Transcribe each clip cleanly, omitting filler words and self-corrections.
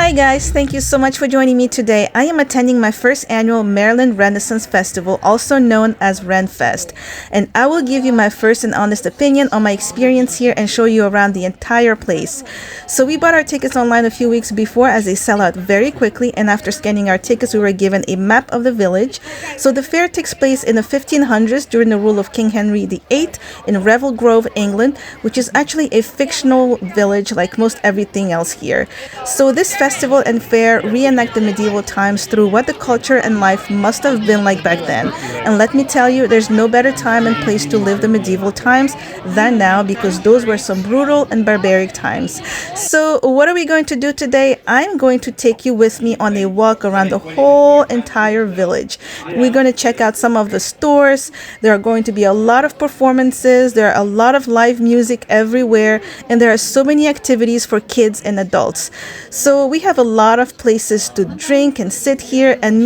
Hi guys, thank you so much for joining me today. I am attending my first annual Maryland Renaissance Festival, also known as RenFest, and I will give you my first and honest opinion on my experience here and show you around the entire place. So we bought our tickets online a few weeks before as they sell out very quickly, and after scanning our tickets we were given a map of the village. So the fair takes place in the 1500s during the rule of King Henry VIII in Revel Grove, England, which is actually a fictional village like most everything else here. So this festival and fair reenact the medieval times through what the culture and life must have been like back then. And let me tell you, there's no better time and place to live the medieval times than now, because those were some brutal and barbaric times. So what are we going to do today? I'm going to take you with me on a walk around the whole entire village. We're going to check out some of the stores. There are going to be a lot of performances. There are a lot of live music everywhere, and there are so many activities for kids and adults. So we have a lot of places to drink and sit here, and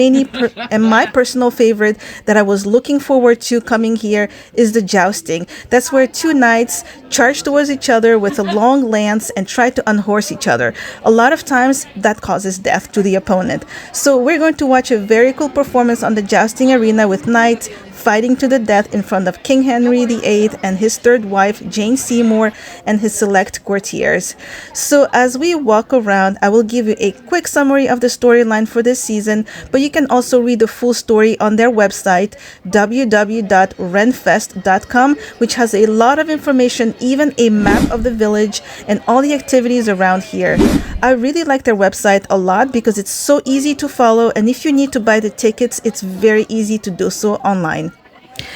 and my personal favorite that I was looking forward to coming here is the jousting. That's where two knights charge towards each other with a long lance and try to unhorse each other. A lot of times that causes death to the opponent. So we're going to watch a very cool performance on the jousting arena with knights fighting to the death in front of King Henry VIII and his third wife, Jane Seymour, and his select courtiers. So as we walk around, I will give you a quick summary of the storyline for this season, but you can also read the full story on their website, www.renfest.com, which has a lot of information, even a map of the village and all the activities around here. I really like their website a lot because it's so easy to follow, and if you need to buy the tickets, it's very easy to do so online.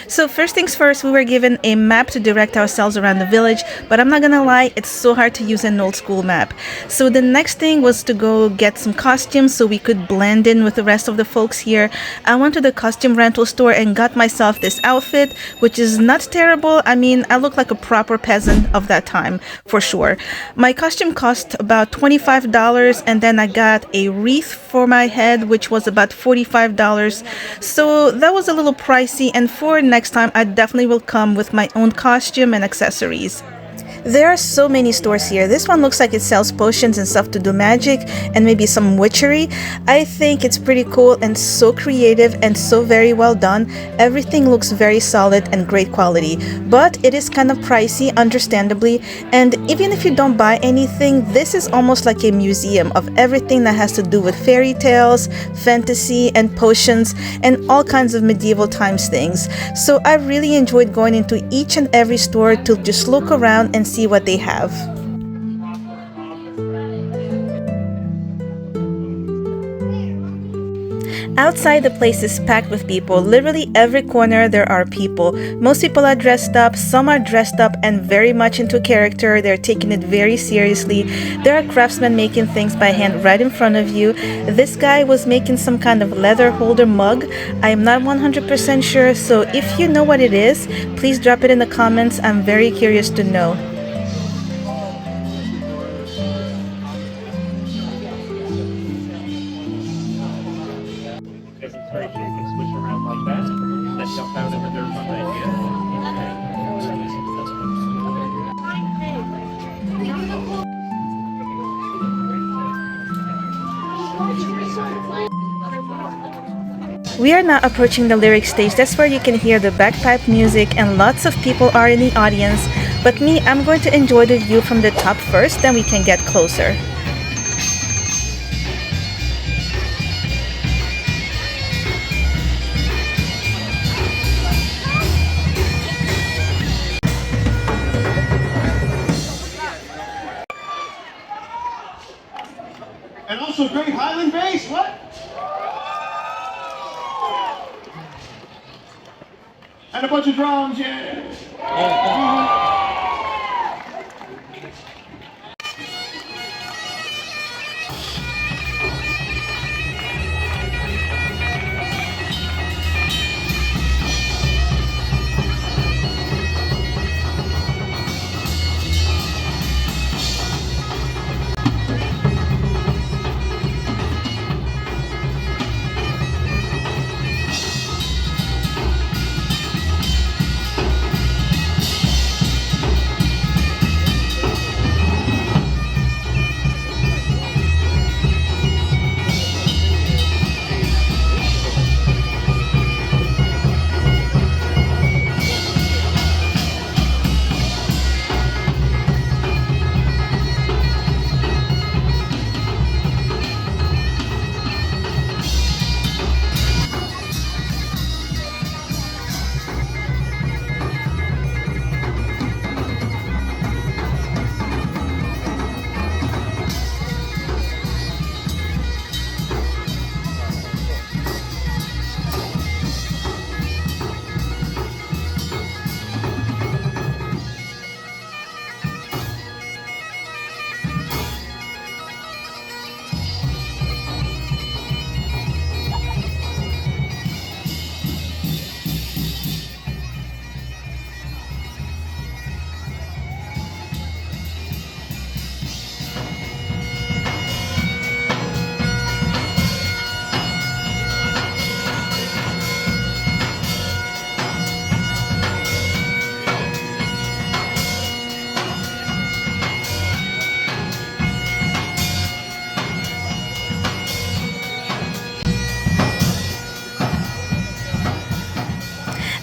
So first things first, we were given a map to direct ourselves around the village, but I'm not gonna lie, it's so hard to use an old school map. So the next thing was to go get some costumes so we could blend in with the rest of the folks here. I went to the costume rental store and got myself this outfit, which is not terrible. I mean, I look like a proper peasant of that time, for sure. My costume cost about $25, and then I got a wreath for my head, which was about $45. So that was a little pricey, and for next time I definitely will come with my own costume and accessories. There are so many stores here. This one looks like it sells potions and stuff to do magic and maybe some witchery. I think it's pretty cool and so creative and so very well done. Everything looks very solid and great quality, but it is kind of pricey, understandably. And even if you don't buy anything, this is almost like a museum of everything that has to do with fairy tales, fantasy, and potions, and all kinds of medieval times things. So I really enjoyed going into each and every store to just look around and see what they have. Outside, the place is packed with people. Literally every corner there are people. Most people are dressed up, some are dressed up and very much into character. They're taking it very seriously. There are craftsmen making things by hand right in front of you. This guy was making some kind of leather holder mug. I am not 100% sure, so if you know what it is, please drop it in the comments. I'm very curious to know. We are now approaching the lyric stage. That's where you can hear the bagpipe music and lots of people are in the audience. But me, I'm going to enjoy the view from the top first, then we can get closer. And also great Highland bass, what? And a bunch of drums, yeah.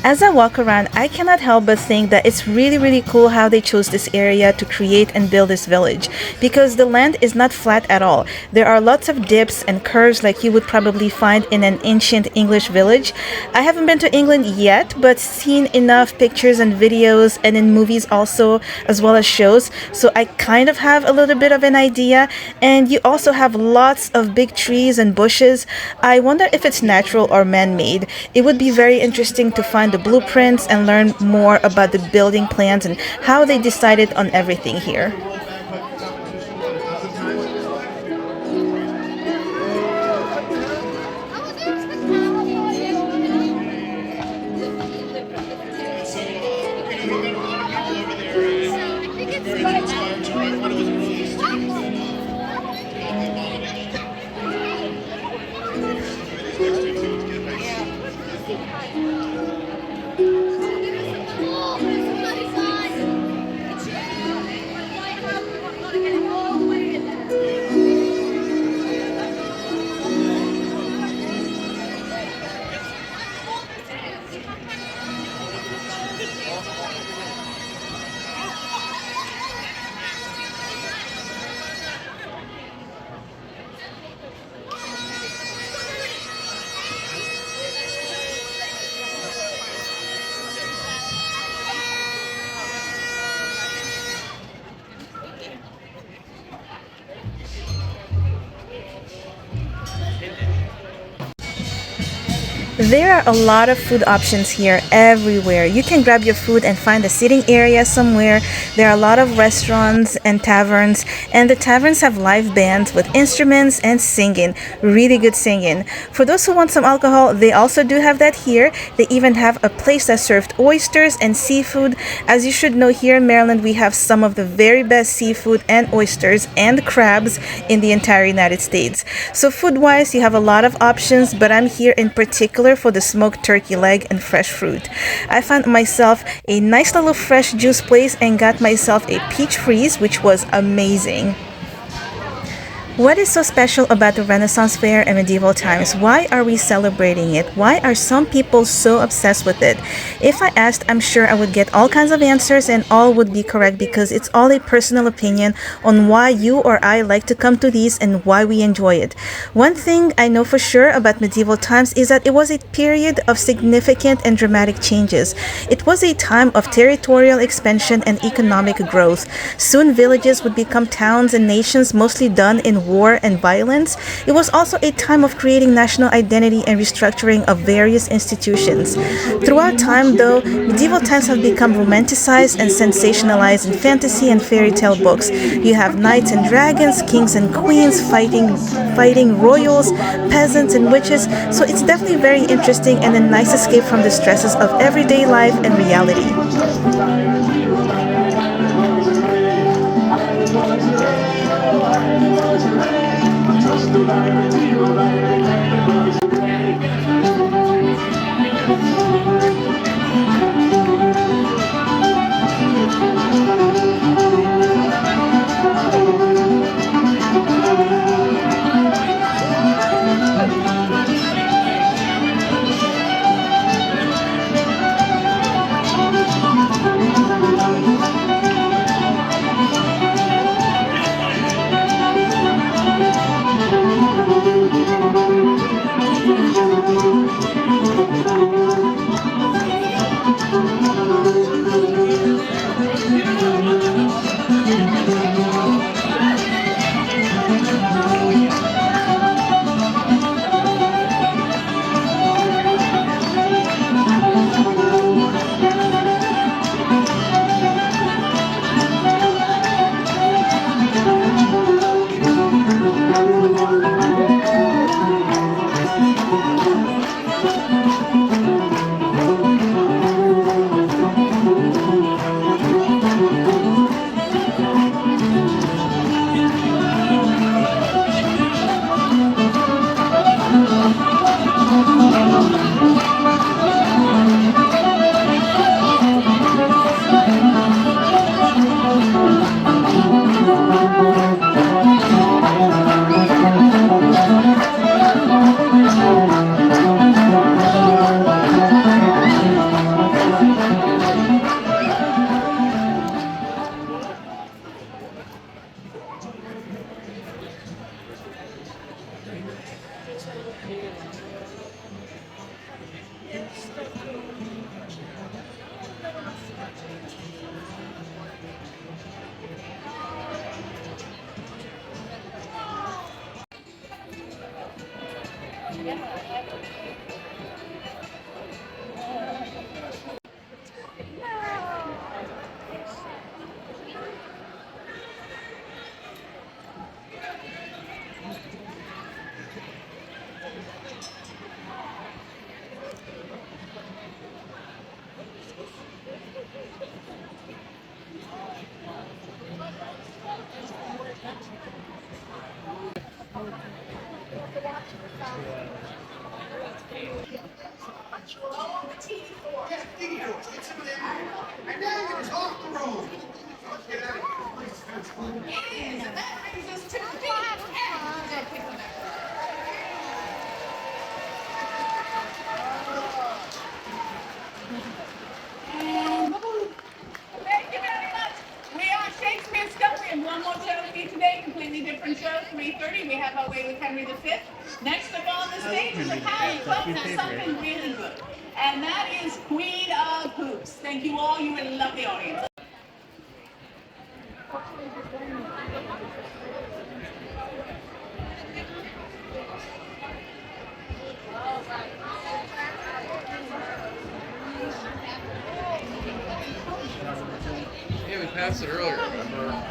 As I walk around, I cannot help but think that it's really cool how they chose this area to create and build this village, because the land is not flat at all. There are lots of dips and curves like you would probably find in an ancient English village. I haven't been to England yet, but seen enough pictures and videos and in movies also, as well as shows, so I kind of have a little bit of an idea. And you also have lots of big trees and bushes. I wonder if it's natural or man-made. It would be very interesting to find the blueprints and learn more about the building plans and how they decided on everything here. There are a lot of food options here everywhere. You can grab your food and find a sitting area somewhere. There are a lot of restaurants and taverns, and the taverns have live bands with instruments and singing. Really good singing. For those who want some alcohol, they also do have that here. They even have a place that served oysters and seafood. As you should know, here in Maryland, we have some of the very best seafood and oysters and crabs in the entire United States. So food-wise, you have a lot of options, but I'm here in particular for the smoked turkey leg and fresh fruit. I found myself a nice little fresh juice place and got myself a peach freeze, which was amazing. What is so special about the Renaissance Fair and medieval times? Why are we celebrating it? Why are some people so obsessed with it? If I asked, I'm sure I would get all kinds of answers and all would be correct, because it's all a personal opinion on why you or I like to come to these and why we enjoy it. One thing I know for sure about medieval times is that it was a period of significant and dramatic changes. It was a time of territorial expansion and economic growth. Soon villages would become towns and nations, mostly done in war and violence. It was also a time of creating national identity and restructuring of various institutions. Throughout time, though, medieval times have become romanticized and sensationalized in fantasy and fairy tale books. You have knights and dragons, kings and queens fighting royals, peasants and witches. So it's definitely very interesting and a nice escape from the stresses of everyday life and reality. completely different show. 3:30, we have Our Way with Henry V. Next up on the stage is a cast of something really good. And that is Queen of Hoops. Thank you all. You will love the audience. Yeah, we passed it earlier, remember?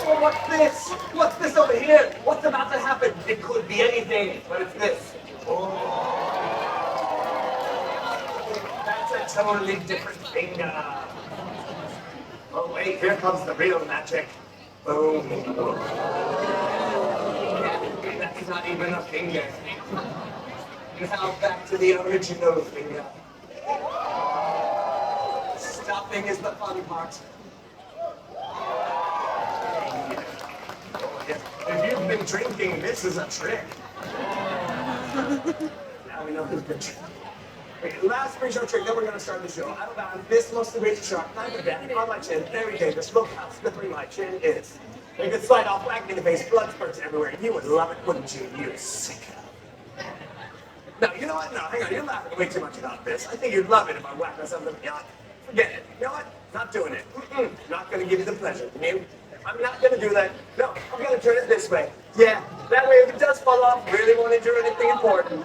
Well, what's this? What's this over here? What's about to happen? It could be anything, but it's this. Oh. That's a totally different finger. Oh, wait, here comes the real magic. Boom. That's not even a finger. Now back to the original finger. Stopping is the fun part. If you've been drinking, this is a trick. Now we know who's been drinking. Okay, last pre-show trick, then we're going to start the show. I don't know, this most great sharp, knife and back, on my chin, every day, the smokehouse slippery my chin is. You could slide off, whack me in the face, blood spurts everywhere. You would love it, wouldn't you, you sicko? No, you know what? No, hang on, you're laughing way too much about this. I think you'd love it if I whacked myself in the... You know what? Forget it. You know what? Not doing it. Not going to give you the pleasure. I'm not going to do that. No, I'm going to turn it this way. Yeah, that way if it does fall off, really won't injure anything important.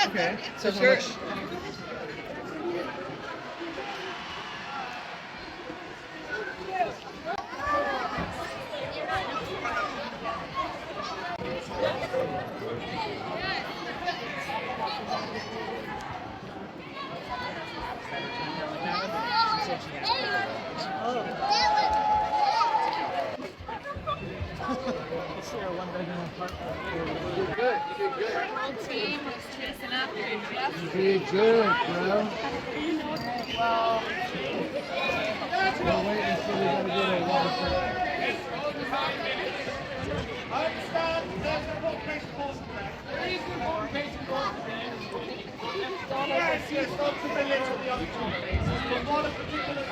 Okay, so sure. You did good, bro. Well, we're waiting until we gotta get a water. Yes, not to belittle the other topics, but one in particular.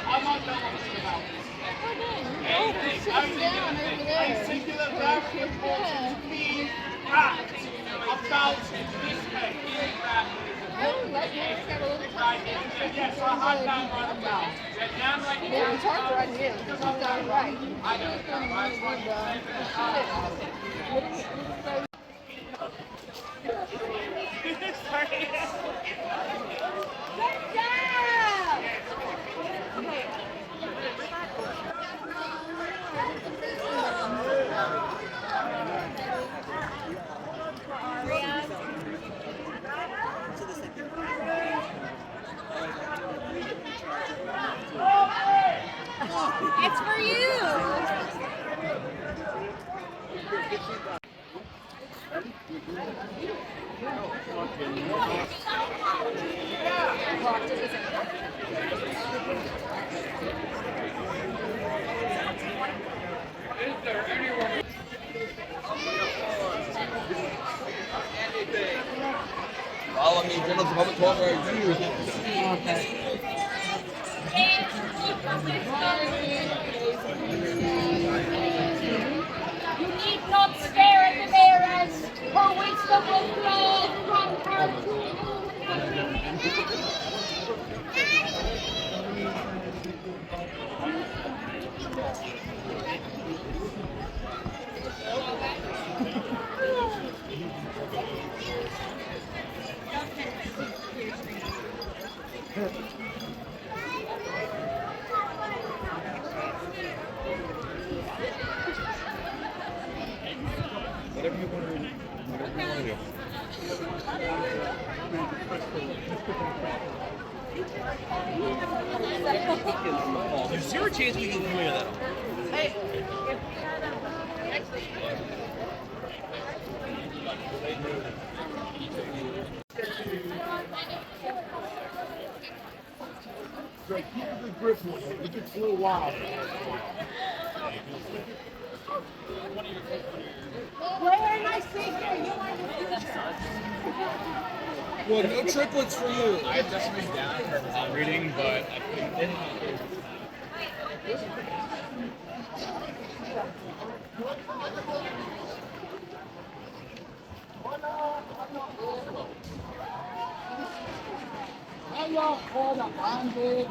I might know what it's about. A singular very important to me fact about this case. Yes, I had that right now. Yeah, it's hard to write it in. It's not right. I know. Sorry. It's for you. Follow me, General Public Talk right here. Okay. You need not stare at the mirrors. Her wisdom will flow from her Whatever you want to read. There's zero chance we can clear that. So keep a good grip on it. It gets a little wild. Where am I sitting here? You are the future. Well, no triplets for you. I have just written down for reading, but I couldn't. How y'all call the bondage?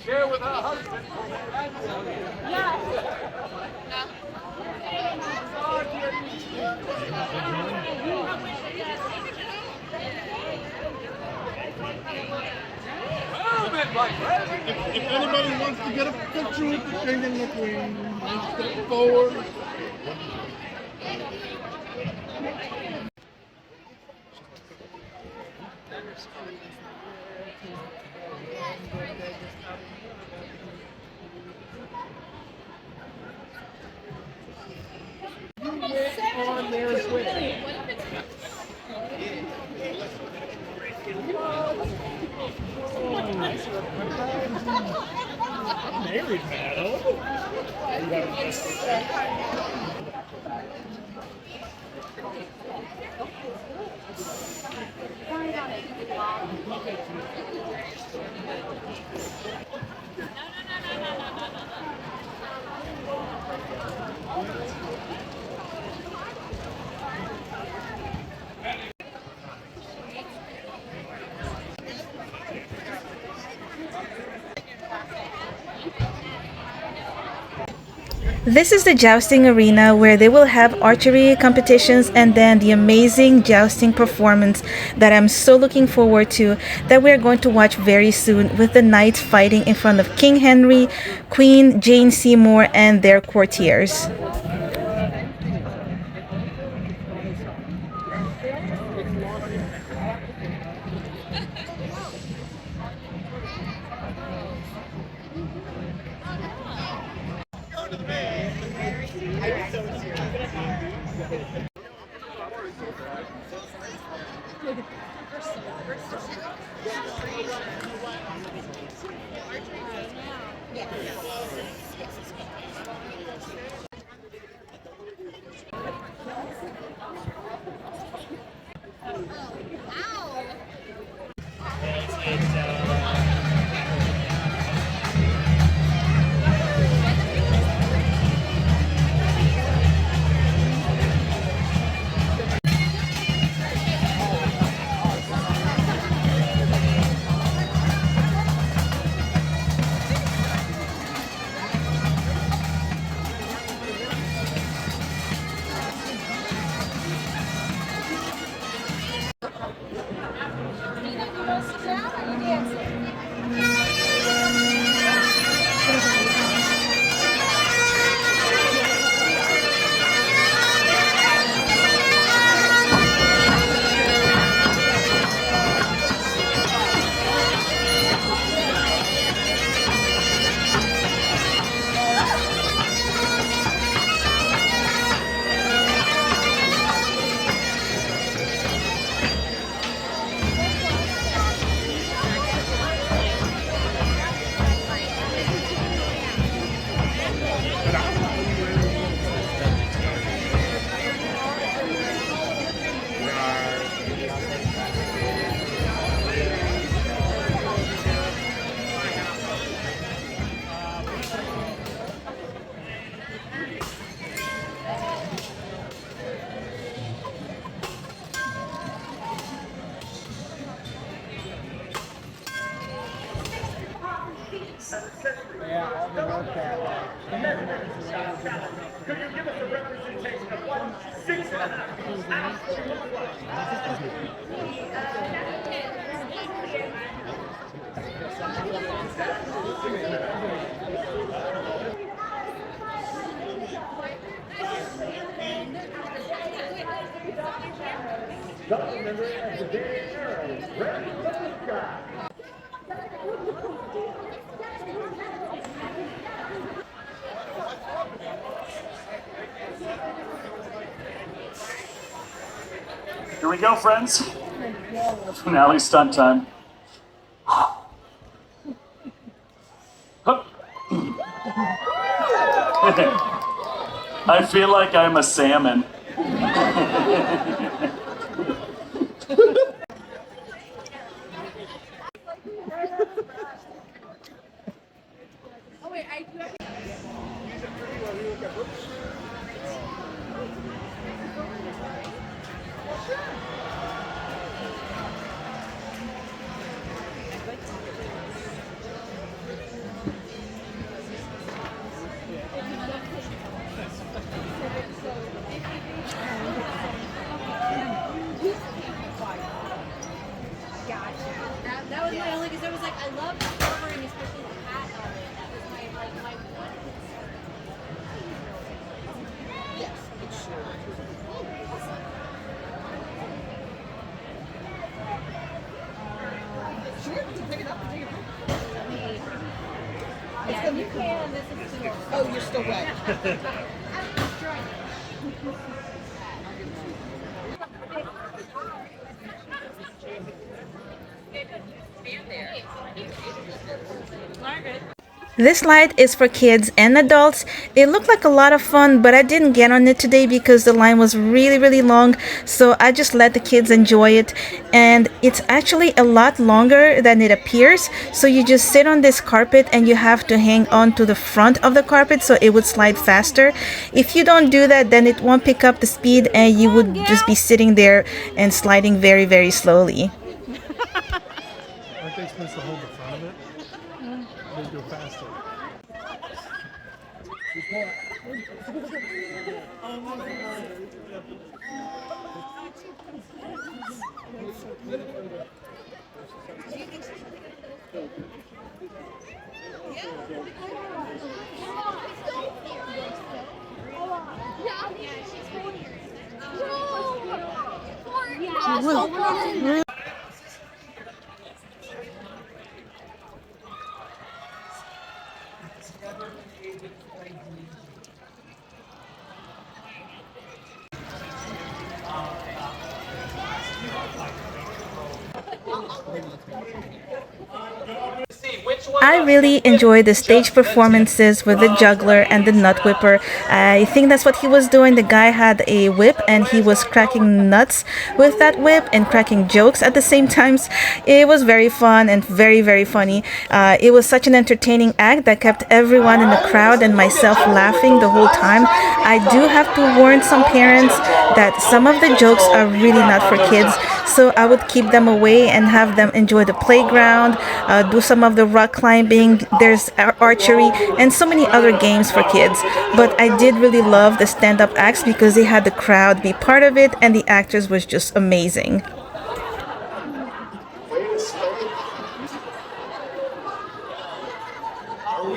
Share with her husband. If anybody wants to get a picture with the king and the queen, step forward. On there as well. Married man, This is the jousting arena where they will have archery competitions and then the amazing jousting performance that I'm so looking forward to, that we're going to watch very soon, with the knights fighting in front of King Henry, Queen Jane Seymour, and their courtiers. Could you give us a representation of what 6.5 actually look Here we go, friends. Finale stunt time. I feel like I'm a salmon. Oh wait, I do have that was my only, because I was like, I love the covering, especially the hat of it. That was my one. Yes, it's sure. Sure, pick it up, take it. Yeah, you can. This is still. Oh, you're still wet. I'm destroying it. Margaret. This slide is for kids and adults. It looked like a lot of fun, but I didn't get on it today because the line was really long, so I just let the kids enjoy it. And it's actually a lot longer than it appears, so you just sit on this carpet and you have to hang on to the front of the carpet so it would slide faster. If you don't do that, then it won't pick up the speed and you would just be sitting there and sliding very slowly. Aren't they supposed to hold the front of it? They go faster. I really enjoy the stage performances with the juggler and the nut whipper. I think that's what he was doing. The guy had a whip and he was cracking nuts with that whip and cracking jokes at the same times. It was very fun and very funny. It was such an entertaining act that kept everyone in the crowd and myself laughing the whole time. I do have to warn some parents that some of the jokes are really not for kids, so I would keep them away and have them enjoy the playground, do some of the rock climbing, there's archery, and so many other games for kids. But I did really love the stand-up acts because they had the crowd be part of it and the actors was just amazing. Are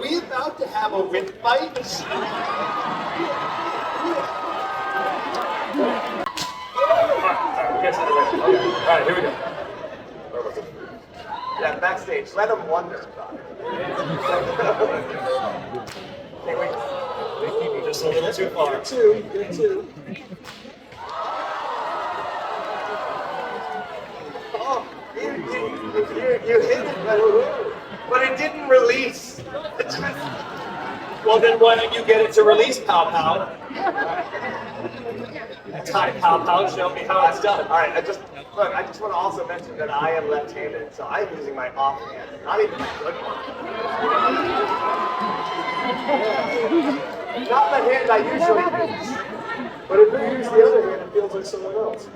we about to have a whip fight? Alright, here we go. Yeah, backstage. Let them wonder about it. Okay, wait. Just a little too far. You're two. Oh, you hit it, but it didn't release. Well, then why don't you get it to release, Pow Pow? Hi, Pow Pow, show me how it's done. All right, I just want to also mention that I am left-handed, so I'm using my off hand, not even my good one. Not the hand I usually use, but if you use the other hand, it feels like someone else.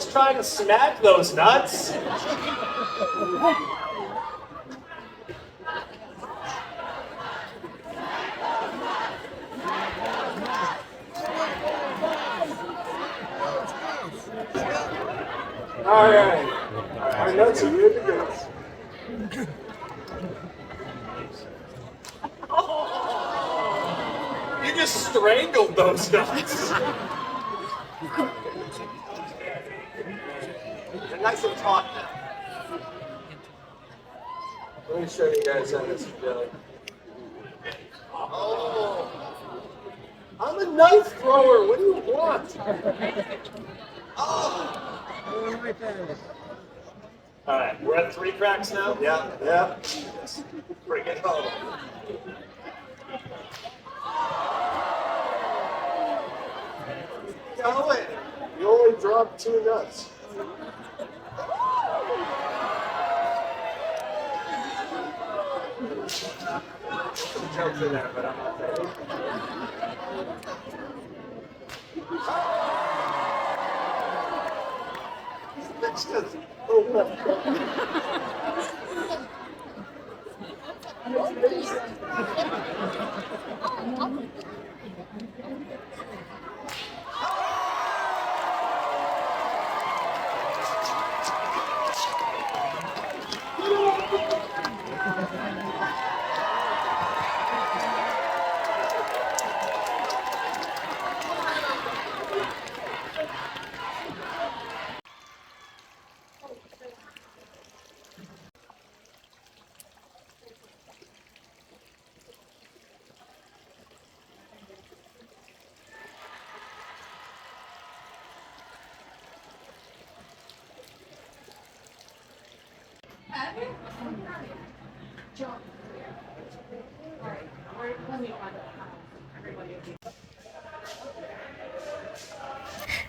Just trying to snack those nuts. All right. Our nuts are good to go. You just strangled those nuts. They're nice and taut now. Let me show you guys how this is done. Oh, I'm a knife thrower. What do you want? Oh. All right, we're at 3 cracks now. Yeah. Bring it home. Going. You only dropped 2 nuts. Some jokes in there, but I'm not there. It's just,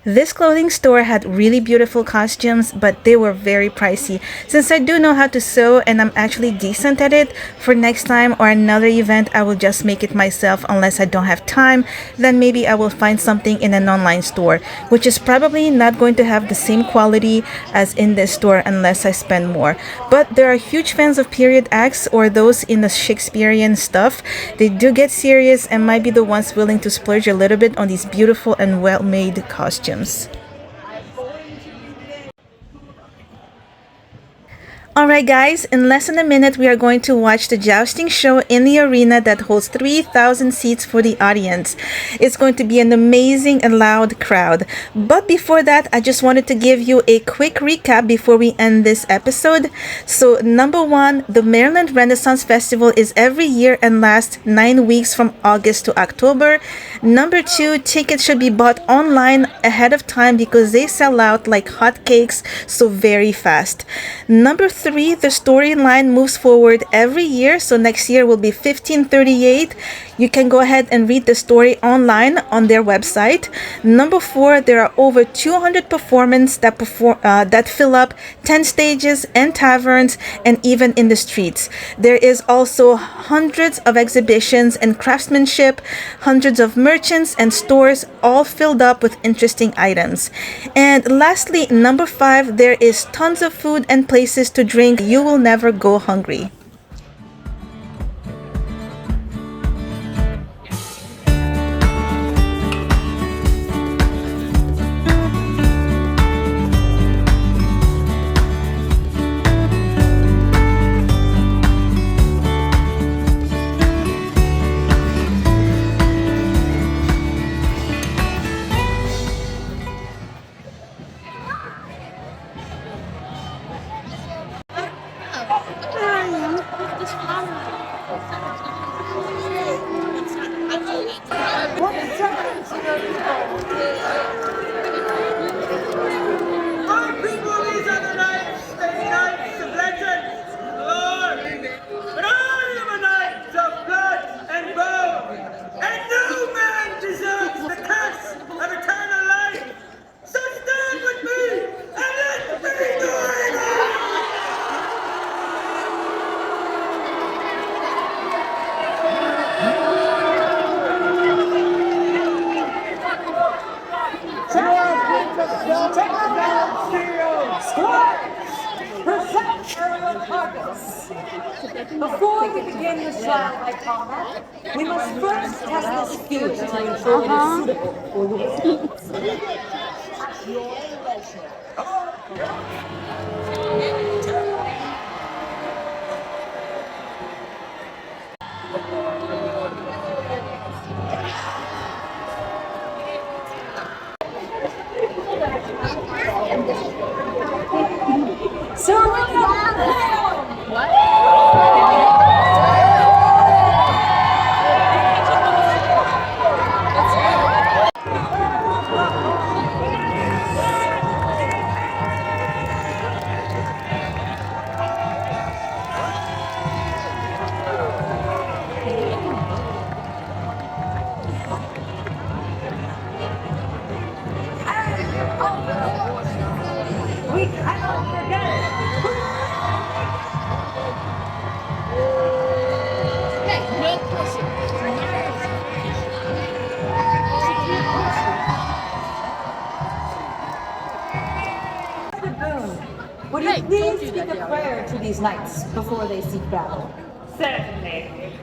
This clothing store had really beautiful costumes, but they were very pricey. Since I do know how to sew and I'm actually decent at it, for next time or another event I will just make it myself unless I don't have time. Then maybe I will find something in an online store, which is probably not going to have the same quality as in this store unless I spend more. But there are huge fans of period acts or those in the Shakespearean stuff. They do get serious and might be the ones willing to splurge a little bit on these beautiful and well-made costumes. Alright guys, in less than a minute we are going to watch the jousting show in the arena that holds 3,000 seats for the audience. It's going to be an amazing and loud crowd. But before that, I just wanted to give you a quick recap before we end this episode. So number 1, the Maryland Renaissance Festival is every year and lasts 9 weeks from August to October. Number 2, tickets should be bought online ahead of time because they sell out like hotcakes, so very fast. Number 3, the storyline moves forward every year, so next year will be 1538. You can go ahead and read the story online on their website. Number 4, there are over 200 performances that fill up 10 stages and taverns and even in the streets. There is also hundreds of exhibitions and craftsmanship, hundreds of merchants and stores all filled up with interesting items. And lastly, number 5, there is tons of food and places to drink. You will never go hungry. our purpose. Before we begin this trial by combat, we must first test this food to ensure it is suitable for your needs. At your leisure. We cannot forget. Would you please speak a prayer to these knights before they seek battle? Certainly.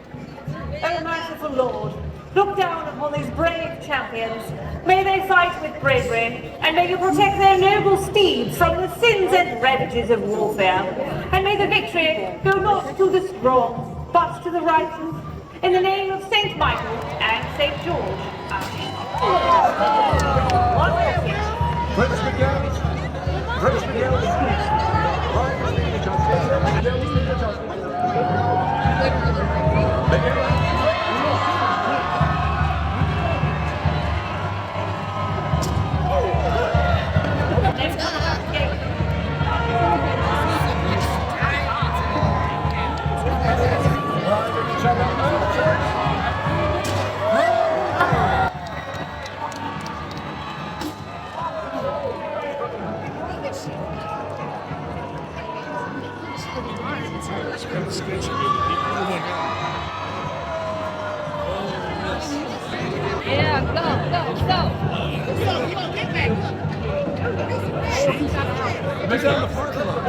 O merciful Lord, look down upon these brave champions. May they fight with bravery, and may you protect their noble steeds from the sins and ravages of warfare. And may the victory go not to the strong, but to the righteous. In the name of Saint Michael and Saint George. Amen. Prince Miguel. Prince Miguel. Yeah, go, go, go. Make that in the parking lot.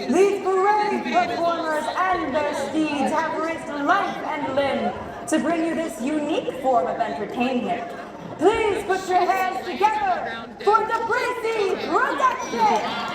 These parade performers and their steeds have risked life and limb to bring you this unique form of entertainment. Please put your hands together for the Bracey Production!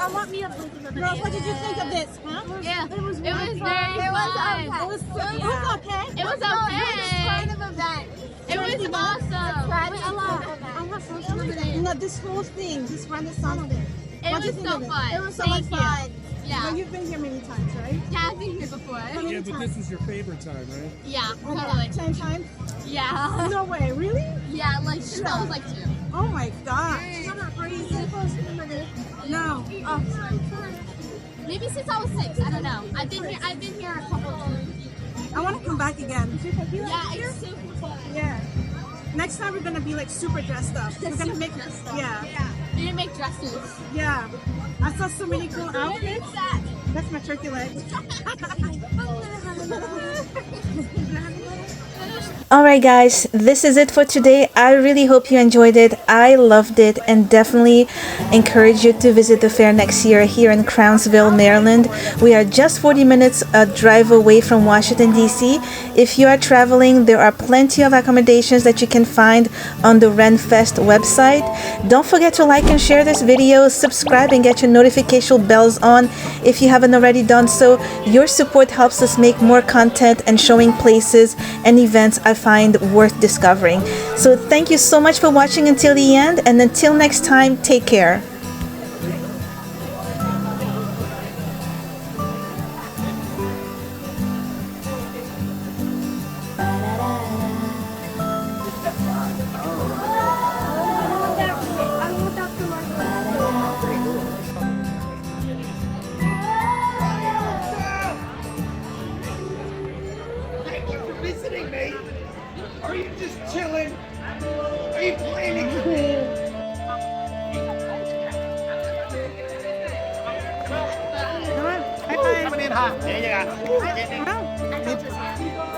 I want me a Girls, what did you think of this, huh? Yeah, it was very fun. It was okay. It was okay. It was okay. Kind of event. It was awesome. I want this whole thing, this Renaissance thing. It was so fun. It was so much fun. Yeah. Well, you've been here many times, right? Yeah, I've been here before. Yeah, but this is your favorite time, right? Yeah, totally. 10 times? Yeah. No way, really? Yeah, like since I was like 2. Oh my gosh. No. Oh. Maybe since I was 6. I don't know. I've been here a couple of times. I want to come back again. Yeah, it's super fun. Yeah. Next time we're gonna be like super dressed up. We're gonna make yeah. We're gonna make dresses. Yeah. I saw so many cool outfits. That's my turkey leg. Alright guys, this is it for today. I really hope you enjoyed it. I loved it and definitely encourage you to visit the fair next year here in Crownsville, Maryland. We are just 40 minutes a drive away from Washington, D.C. If you are traveling, there are plenty of accommodations that you can find on the RenFest website. Don't forget to like and share this video, subscribe and get your notification bells on if you haven't already done so. Your support helps us make more content and showing places and events I find worth discovering. So thank you so much for watching until the end, and until next time, take care. Visiting me? Are you just chilling? Are you playing it cool? High five. Coming in hot. There you go.